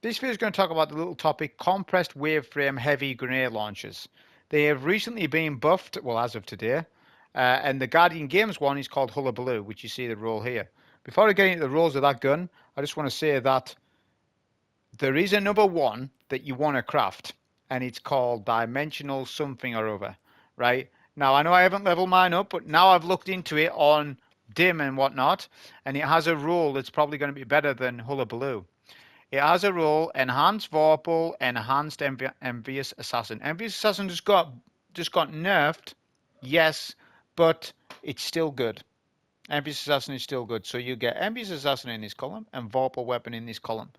This video is going to talk about the little topic, compressed waveframe heavy grenade launchers. They have recently been buffed, well, as of today, and the Guardian Games one is called Hullabaloo, which you see the roll here. Before I get into the rolls of that gun, I just want to say that there is a number one that you want to craft, and it's called Dimensional something or other, right? Now, I know I haven't leveled mine up, but now I've looked into it on dim and whatnot, and it has a roll that's probably going to be better than Hullabaloo. It has a roll, Enhanced Vorpal, Enhanced Envious Assassin. Envious Assassin just got nerfed, yes, but it's still good. Envious Assassin is still good. So you get Envious Assassin in this column and Vorpal Weapon in this column,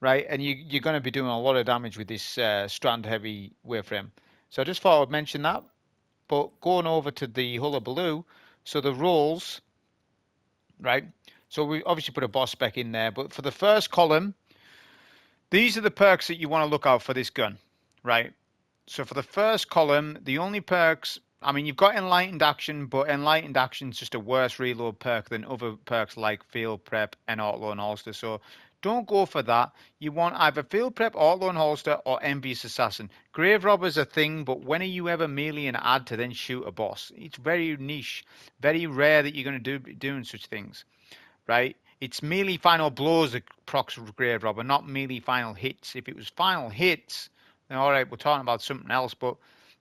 right? And you're going to be doing a lot of damage with this strand heavy waveframe. So I just thought I'd mention that. But going over to the Hullabaloo, so the rolls, right? So we obviously put a boss spec in there, but for the first column, these are the perks that you want to look out for this gun, right? So for the first column, the only perks, I mean, you've got Enlightened Action, but Enlightened Action is just a worse reload perk than other perks like Field Prep and Auto-Load Holster. So don't go for that. You want either Field Prep, Auto-Load Holster, or Envious Assassin. Grave Robber's a thing, but when are you ever merely an ad to then shoot a boss? It's very niche, very rare that you're going to be doing such things, right? It's merely final blows that procs Grave Robber, not merely final hits. If it was final hits, then all right, we're talking about something else. But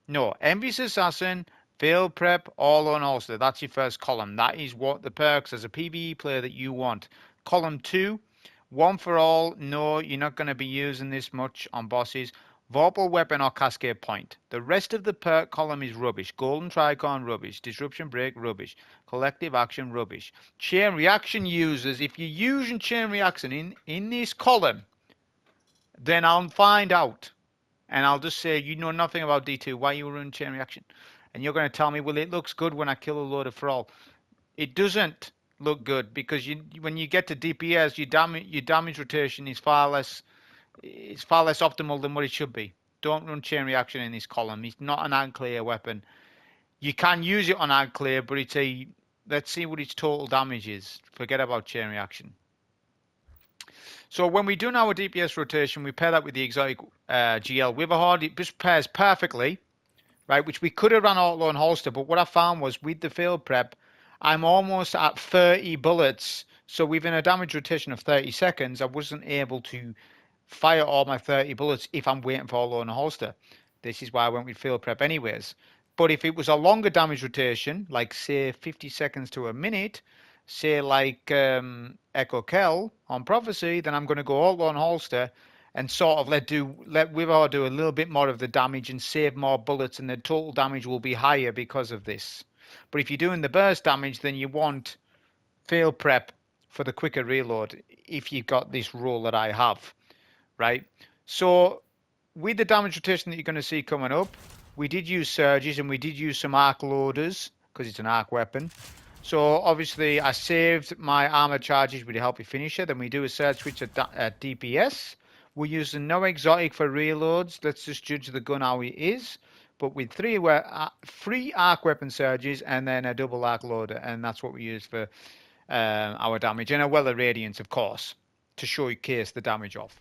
no, Envious Assassin, Field Prep, All-On Holster. That's your first column. That is what the perks as a PvE player that you want. Column 2, One for All. No, you're not going to be using this much on bosses. Vorpal Weapon or Cascade Point. The rest of the perk column is rubbish. Golden Tricorn, rubbish. Disruption Break, rubbish. Collective Action, rubbish. Chain Reaction users, if you're using Chain Reaction in this column, then I'll find out. And I'll just say, you know nothing about D2, why you run Chain Reaction? And you're going to tell me, well, it looks good when I kill a load of Thrall. It doesn't look good, because when you get to DPS, your damage rotation is far less optimal than what it should be. Don't run Chain Reaction in this column. It's not an ad clear weapon. You can use it on ad clear, but it's a, let's see what its total damage is. Forget about Chain Reaction. So when we do our DPS rotation, we pair that with the exotic GL Witherhoard. It just pairs perfectly, right? Which we could have run Auto-Load Holster, but what I found was with the Field Prep, I'm almost at 30 bullets. So within a damage rotation of 30 seconds, I wasn't able to fire all my 30 bullets if I'm waiting for Auto-Load Holster. This is why I went with Field Prep anyways. But if it was a longer damage rotation, like say 50 seconds to a minute, say like Echo Kell on Prophecy, then I'm going to go Auto-Load Holster and sort of let Witherhoard do a little bit more of the damage and save more bullets, and the total damage will be higher because of this. But if you're doing the burst damage, then you want Field Prep for the quicker reload if you've got this rule that I have, right? So with the damage rotation that you're going to see coming up, we did use surges and we did use some arc loaders because it's an arc weapon. So obviously I saved my armor charges with the Healthy Finisher. Then we do a surge switch at DPS. We're using no exotic for reloads. Let's just judge the gun how it is. But with three arc weapon surges and then a double arc loader, and that's what we use for our damage, and a Well of Radiance, of course, to showcase the damage off.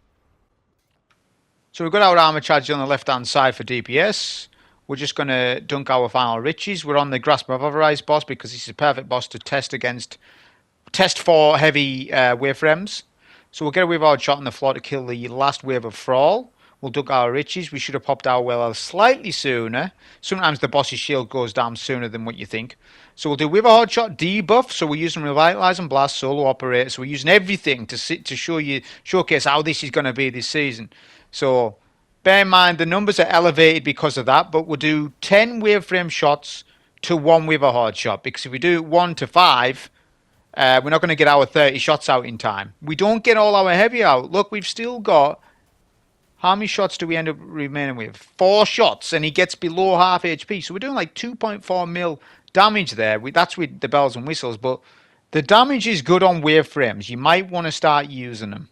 So we've got our armor charges on the left hand side for DPS. We're just going to dunk our final riches. We're on the Grasp of Avarice boss because this is a perfect boss to test for heavy waveframes. So we'll get a Witherhoard shot on the floor to kill the last wave of Thrall. We'll dunk our riches. We should have popped our well slightly sooner. Sometimes the boss's shield goes down sooner than what you think. So we'll do Witherhoard shot debuff. So we're using Revitalize and Blast, Solo Operator. So we're using everything to showcase how this is going to be this season. So bear in mind the numbers are elevated because of that, but we'll do 10 waveframe shots to 1 Witherhoard shot, because if we do 1 to 5, we're not going to get our 30 shots out in time. We don't get all our heavy out. Look, we've still got, how many shots do we end up remaining with? 4 shots, and he gets below half HP. So we're doing like 2.4 mil damage there. That's with the bells and whistles, but the damage is good on waveframes. You might want to start using them.